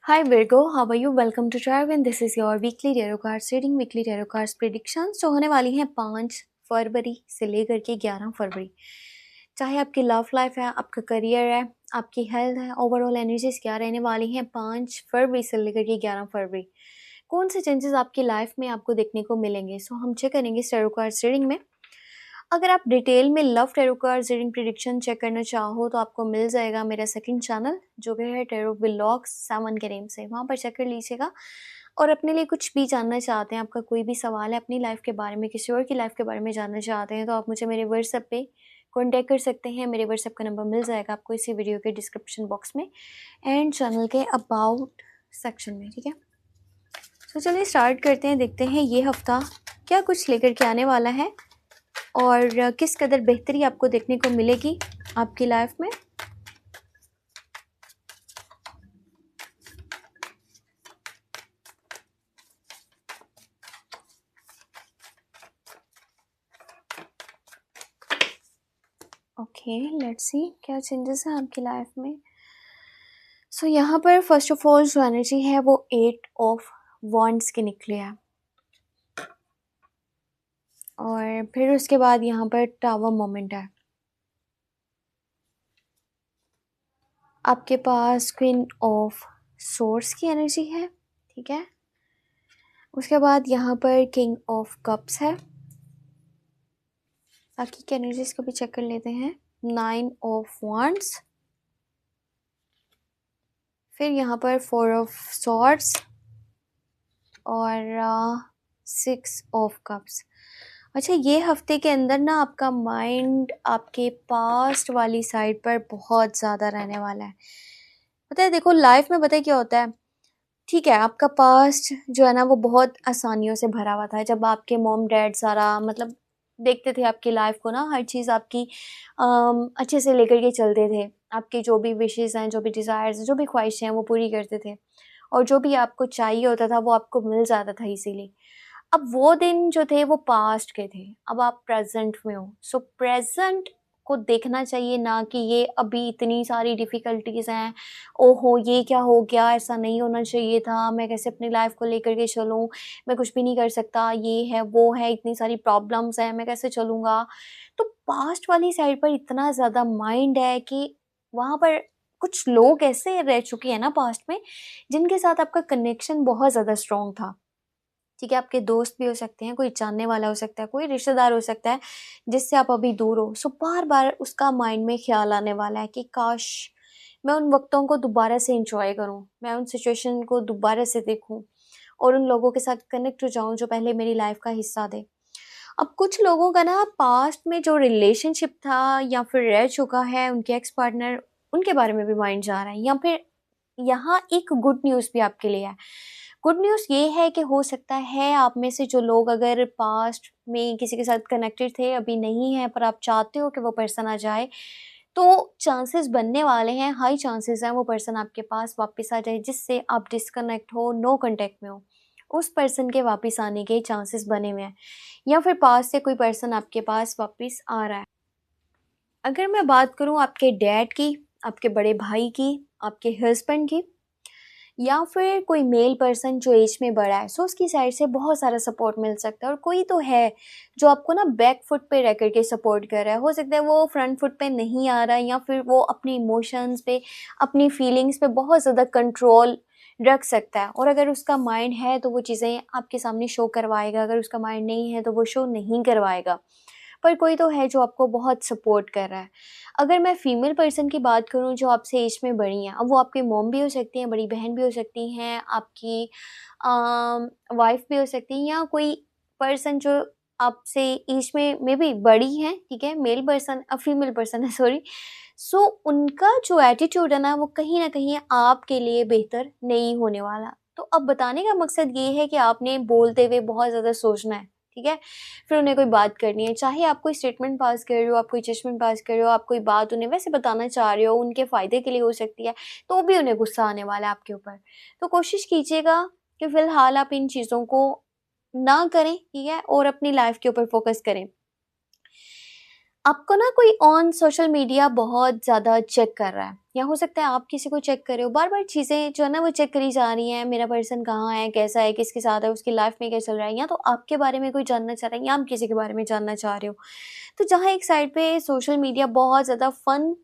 Hi Virgo, how are you? Welcome to Jarvin. This is your weekly tarot cards reading, weekly tarot cards predictions जो होने वाली हैं 5 फरवरी से लेकर के 11 फरवरी। चाहे आपकी लव लाइफ है, आपका करियर है, आपकी हेल्थ है, ओवरऑल एनर्जीज क्या रहने वाली हैं 5 फरवरी से लेकर के 11 फरवरी। कौन से चेंजेस आपकी लाइफ में आपको देखने को मिलेंगे, सो हम चेक करेंगे इस tarot cards रीडिंग में। अगर आप डिटेल में love tarot cards reading prediction check करना चाहो तो आपको मिल जाएगा मेरा सेकंड चैनल जो कि है टैरो व्लॉग्स 7 के नेम से, वहाँ पर चेक कर लीजिएगा। और अपने लिए कुछ भी जानना चाहते हैं, आपका कोई भी सवाल है अपनी लाइफ के बारे में, किसी और की लाइफ के बारे में जानना चाहते हैं, तो आप मुझे मेरे व्हाट्सएप पे कॉन्टैक्ट कर सकते हैं। मेरे व्हाट्सएप का नंबर मिल जाएगा आपको इसी वीडियो के डिस्क्रिप्शन बॉक्स में एंड चैनल के अबाउट सेक्शन में, ठीक है। तो चलिए स्टार्ट करते हैं, देखते हैं ये हफ्ता क्या कुछ लेकर के आने वाला है और किस कदर बेहतरी आपको देखने को मिलेगी आपकी लाइफ में। ओके, लेट्स सी क्या चेंजेस हैं आपकी लाइफ में। सो यहाँ पर फर्स्ट ऑफ ऑल जो एनर्जी है वो 8 ऑफ वॉन्ड्स की निकली है और फिर उसके बाद यहाँ पर टावर मोमेंट है। आपके पास क्वीन ऑफ सोर्स की एनर्जी है, ठीक है। उसके बाद यहाँ पर किंग ऑफ कप्स है। बाकी की एनर्जीज को भी चेक कर लेते हैं। 9 ऑफ वॉन्ड्स, फिर यहाँ पर 4 ऑफ सॉर्ड्स और 6 ऑफ कप्स। अच्छा, ये हफ्ते के अंदर ना आपका माइंड आपके पास्ट वाली साइड पर बहुत ज़्यादा रहने वाला है। पता है, देखो लाइफ में पता है क्या होता है, ठीक है, आपका पास्ट जो है ना वो बहुत आसानियों से भरा हुआ था। जब आपके मॉम डैड सारा मतलब देखते थे आपकी लाइफ को ना, हर चीज़ आपकी अच्छे से लेकर के चलते थे। आपकी जो भी विशेज़ हैं, जो भी डिज़ायर्स हैं, जो भी ख्वाहिशें हैं वो पूरी करते थे और जो भी आपको चाहिए होता था वो आपको मिल जाता था इजीली। अब वो दिन जो थे वो पास्ट के थे, अब आप प्रेजेंट में हो। सो प्रेजेंट को देखना चाहिए, ना कि ये अभी इतनी सारी डिफ़िकल्टीज़ हैं, ओहो ये क्या हो गया, ऐसा नहीं होना चाहिए था, मैं कैसे अपनी लाइफ को लेकर के चलूँ, मैं कुछ भी नहीं कर सकता, ये है वो है, इतनी सारी प्रॉब्लम्स हैं, मैं कैसे चलूँगा। तो पास्ट वाली साइड पर इतना ज़्यादा माइंड है कि वहाँ पर कुछ लोग ऐसे रह चुके हैं ना पास्ट में, जिनके साथ आपका कनेक्शन बहुत ज़्यादा स्ट्रॉन्ग था, ठीक है। आपके दोस्त भी हो सकते हैं, कोई जानने वाला हो सकता है, कोई रिश्तेदार हो सकता है जिससे आप अभी दूर हो। सो बार-बार उसका माइंड में ख़्याल आने वाला है कि काश मैं उन वक़्तों को दोबारा से एन्जॉय करूँ, मैं उन सिचुएशन को दोबारा से देखूँ और उन लोगों के साथ कनेक्ट हो जाऊँ जो पहले मेरी लाइफ़ का हिस्सा थे। अब कुछ लोगों का ना पास्ट में जो रिलेशनशिप था या फिर रह चुका है, उनके एक्स पार्टनर, उनके बारे में भी माइंड जा रहा है। या फिर यहाँ एक गुड न्यूज़ भी आपके लिए है। गुड न्यूज़ ये है कि हो सकता है आप में से जो लोग अगर पास्ट में किसी के साथ कनेक्टेड थे, अभी नहीं है, पर आप चाहते हो कि वो पर्सन आ जाए, तो चांसेस बनने वाले हैं, हाई चांसेस हैं वो पर्सन आपके पास वापस आ जाए, जिससे आप डिस्कनेक्ट हो, नो कॉन्टैक्ट में हो। उस पर्सन के वापस आने के चांसेस बने हुए हैं या फिर पास से कोई पर्सन आपके पास वापस आ रहा है। अगर मैं बात करूँ आपके डैड की, आपके बड़े भाई की, आपके हस्बैंड की, या फिर कोई मेल पर्सन जो एज में बड़ा है, सो उसकी साइड से बहुत सारा सपोर्ट मिल सकता है। और कोई तो है जो आपको ना बैक फुट पे रह करके सपोर्ट कर रहा है। हो सकता है वो फ्रंट फुट पे नहीं आ रहा है या फिर वो अपने इमोशंस पे, अपनी फीलिंग्स पे बहुत ज़्यादा कंट्रोल रख सकता है। और अगर उसका माइंड है तो वो चीज़ें आपके सामने शो करवाएगा, अगर उसका माइंड नहीं है तो वो शो नहीं करवाएगा। पर कोई तो है जो आपको बहुत सपोर्ट कर रहा है। अगर मैं फीमेल पर्सन की बात करूँ जो आपसे एज में बड़ी हैं, अब वो आपकी मॉम भी हो सकती हैं, बड़ी बहन भी हो सकती हैं, आपकी वाइफ भी हो सकती हैं, या कोई पर्सन जो आपसे एज में मे बी बड़ी हैं, ठीक है, मेल पर्सन फीमेल पर्सन है, सॉरी। सो उनका जो एटीट्यूड है ना वो कहीं न कहीं आपके लिए बेहतर नहीं होने वाला। तो अब बताने का मकसद ये है कि आपने बोलते हुए बहुत ज़्यादा सोचना है, ठीक है? फिर उन्हें कोई बात करनी है, चाहे आप कोई स्टेटमेंट पास कर रहे हो, आप कोई जजमेंट पास कर रहे हो, आप कोई बात उन्हें वैसे बताना चाह रहे हो, उनके फ़ायदे के लिए हो सकती है, तो भी उन्हें गुस्सा आने वाला है आपके ऊपर। तो कोशिश कीजिएगा कि फ़िलहाल आप इन चीज़ों को ना करें, ठीक है? और अपनी लाइफ़ के ऊपर फ़ोकस करें। आपको ना कोई ऑन सोशल मीडिया बहुत ज़्यादा चेक कर रहा है, या हो सकता है आप किसी को चेक कर रहे हो, बार-बार चीज़ें जो है ना वो चेक करी जा रही हैं, मेरा पर्सन कहाँ है, कैसा है, किसके साथ है, उसकी लाइफ में क्या चल रहा है, या तो आपके बारे में कोई जानना चाह रहा है या आप किसी के बारे में जानना चाह रहे हो। तो जहाँ एक साइड पे सोशल मीडिया बहुत ज़्यादा फ़न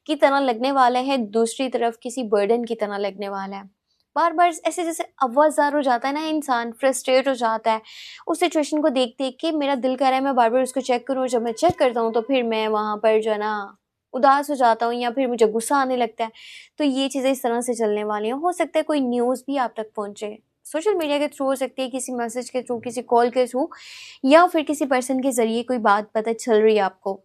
की तरह लगने वाला है, दूसरी तरफ किसी बर्डन की तरह लगने वाला है। बार-बार ऐसे जैसे अव्वज़-ज़ार हो जाता है ना इंसान, फ्रस्ट्रेट हो जाता है। उस सिचुएशन को देख-देख के मेरा दिल कर रहा है मैं बार-बार उसको चेक करूँ, जब मैं चेक करता हूँ तो फिर मैं वहाँ पर जो है ना उदास हो जाता हूँ या फिर मुझे गुस्सा आने लगता है। तो ये चीज़ें इस तरह से चलने वाली हैं। हो सकता है कोई न्यूज़ भी आप तक पहुँचे। सोशल मीडिया के थ्रू हो सकती है, किसी मैसेज के थ्रू, किसी कॉल के थ्रू, या फिर किसी पर्सन के ज़रिए कोई बात पता चल रही है आपको।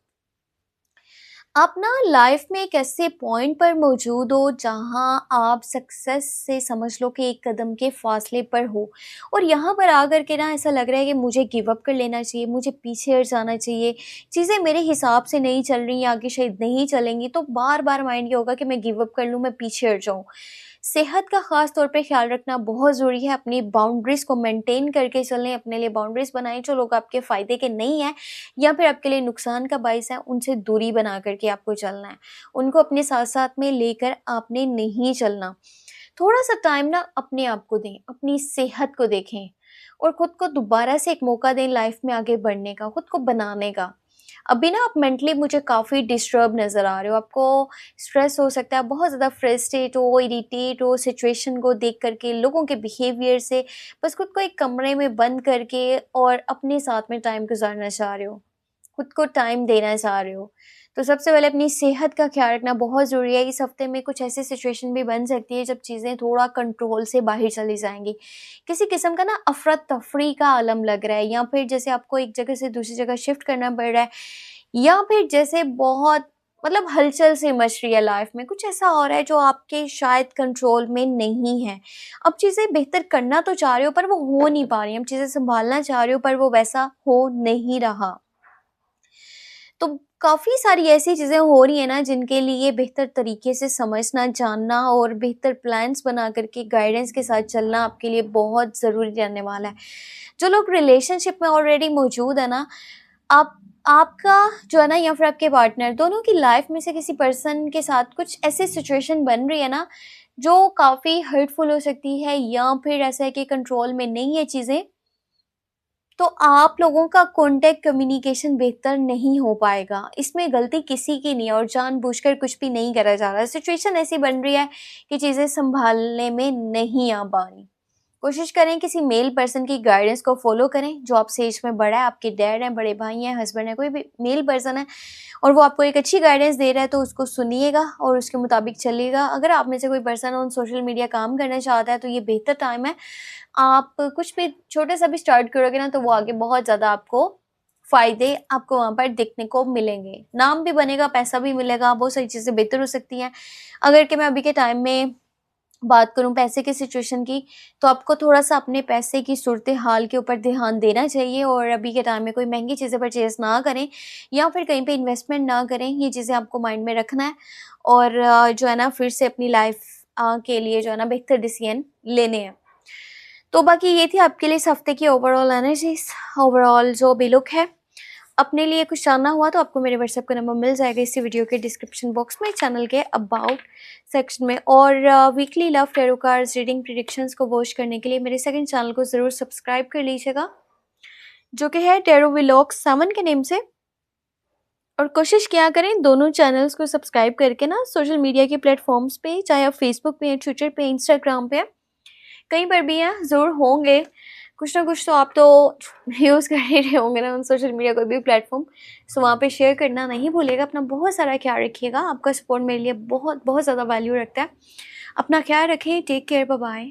आप ना लाइफ में एक ऐसे पॉइंट पर मौजूद हो जहां आप सक्सेस से समझ लो कि एक कदम के फासले पर हो, और यहाँ पर आकर के ना ऐसा लग रहा है कि मुझे गिव अप कर लेना चाहिए, मुझे पीछे हट जाना चाहिए, चीज़ें मेरे हिसाब से नहीं चल रही, आगे शायद नहीं चलेंगी, तो बार बार माइंड ये होगा कि मैं गिव अप कर लूँ, मैं पीछे हट जाऊँ। सेहत का ख़ास तौर पे ख़्याल रखना बहुत ज़रूरी है, अपनी बाउंड्रीज़ को मेंटेन करके चलें, अपने लिए बाउंड्रीज़ बनाएँ जो लोग आपके फ़ायदे के नहीं हैं या फिर आपके लिए नुकसान का बायस है, उनसे दूरी बना कर के आपको चलना है। उनको अपने साथ-साथ में लेकर आपने नहीं चलना। थोड़ा-सा टाइम ना अपने आप को दें, अपनी सेहत को देखें और खुद को दोबारा से एक मौका दें लाइफ़ में आगे बढ़ने का, खुद को बनाने का। अभी ना आप मेंटली मुझे काफ़ी डिस्टर्ब नज़र आ रहे हो, आपको स्ट्रेस हो सकता है, बहुत ज़्यादा फ्रस्ट्रेट हो, इरिटेट हो सिचुएशन को देख कर के, लोगों के बिहेवियर से, बस खुद को एक कमरे में बंद करके और अपने साथ में टाइम गुज़ारना चाह रहे हो, खुद को टाइम देना चाह रहे हो। तो सबसे पहले अपनी सेहत का ख़्याल रखना बहुत ज़रूरी है। इस हफ़्ते में कुछ ऐसी सिचुएशन भी बन सकती है जब चीज़ें थोड़ा कंट्रोल से बाहर चली जाएँगी। किसी किस्म का ना अफ़रा-तफ़री का आलम लग रहा है, या फिर जैसे आपको एक जगह से दूसरी जगह शिफ्ट करना पड़ रहा है, या फिर जैसे बहुत मतलब हलचल सी मच रही है लाइफ में, कुछ ऐसा हो रहा है जो आपके शायद कंट्रोल में नहीं है। अब चीज़ें बेहतर करना तो चाह रहे हो पर वो हो नहीं पा रही हैं, अब चीज़ें सँभालना चाह रहे हो पर वो वैसा हो नहीं रहा। तो काफ़ी सारी ऐसी चीज़ें हो रही हैं ना जिनके लिए बेहतर तरीके से समझना, जानना और बेहतर प्लान्स बना कर के गाइडेंस के साथ चलना आपके लिए बहुत ज़रूरी रहने वाला है। जो लोग रिलेशनशिप में ऑलरेडी मौजूद है ना, आपका जो है ना या फिर आपके पार्टनर, दोनों की लाइफ में से किसी पर्सन के साथ कुछ ऐसी सिचुएशन बन रही है ना, जो काफ़ी हर्टफुल हो सकती है या फिर ऐसा है कि कंट्रोल में नहीं है चीज़ें, तो आप लोगों का कॉन्टैक्ट कम्युनिकेशन बेहतर नहीं हो पाएगा। इसमें गलती किसी की नहीं है और जानबूझकर कुछ भी नहीं करा जा रहा है। सिचुएशन ऐसी बन रही है कि चीज़ें सँभालने में नहीं आ पा रही। कोशिश करें किसी मेल पर्सन की गाइडेंस को फ़ॉलो करें, जो आपसे एज में बड़ा है, आपके डैड हैं, बड़े भाई हैं, हस्बैंड हैं, कोई भी मेल पर्सन है और वो आपको एक अच्छी गाइडेंस दे रहा है तो उसको सुनिएगा और उसके मुताबिक चलिएगा। अगर आप में से कोई पर्सन ऑन सोशल मीडिया काम करना चाहता है तो ये बेहतर टाइम है। आप कुछ भी छोटा-सा भी स्टार्ट करोगे ना तो वो आगे बहुत ज़्यादा आपको फ़ायदे आपको वहाँ पर देखने को मिलेंगे। नाम भी बनेगा, पैसा भी मिलेगा, बहुत सारी चीज़ें बेहतर हो सकती हैं। अगर कि मैं अभी के टाइम में बात करूँ पैसे की सिचुएशन की, तो आपको थोड़ा-सा अपने पैसे की सूरत-ए-हाल के ऊपर ध्यान देना चाहिए और अभी के टाइम में कोई महँगी चीज़ें परचेज़ ना करें या फिर कहीं पे इन्वेस्टमेंट ना करें। ये चीज़ें आपको माइंड में रखना है और जो है ना फिर से अपनी लाइफ़ के लिए जो है ना बेहतर डिसीज़न लेने हैं। तो बाकी ये थी आपके लिए इस हफ़्ते की ओवरऑल एनर्जीज़, ओवरऑल जो भी लुक है। अपने लिए कुछ जानना हुआ तो आपको मेरे व्हाट्सएप का नंबर मिल जाएगा इसी वीडियो के डिस्क्रिप्शन बॉक्स में, चैनल के अबाउट सेक्शन में। और weekly love tarot cards reading predictions को वॉच करने के लिए मेरे सेकंड चैनल को ज़रूर सब्सक्राइब कर लीजिएगा, जो कि है टैरो व्लॉग्स 7 के नेम से। और कोशिश किया करें दोनों चैनल्स को सब्सक्राइब करके ना सोशल मीडिया के प्लेटफॉर्म्स पे, चाहे आप फेसबुक पे, ट्विटर पे, इंस्टाग्राम पे, कहीं पर भी हैं, ज़रूर होंगे। कुछ ना कुछ तो आप तो यूज़ कर ही रहे होंगे ना उन सोशल मीडिया कोई भी प्लेटफ़ॉर्म, सो वहाँ पे शेयर करना नहीं भूलिएगा। अपना बहुत सारा ख्याल रखिएगा, आपका सपोर्ट मेरे लिए बहुत बहुत ज़्यादा वैल्यू रखता है। अपना ख्याल रखें, टेक केयर, बाय बाय।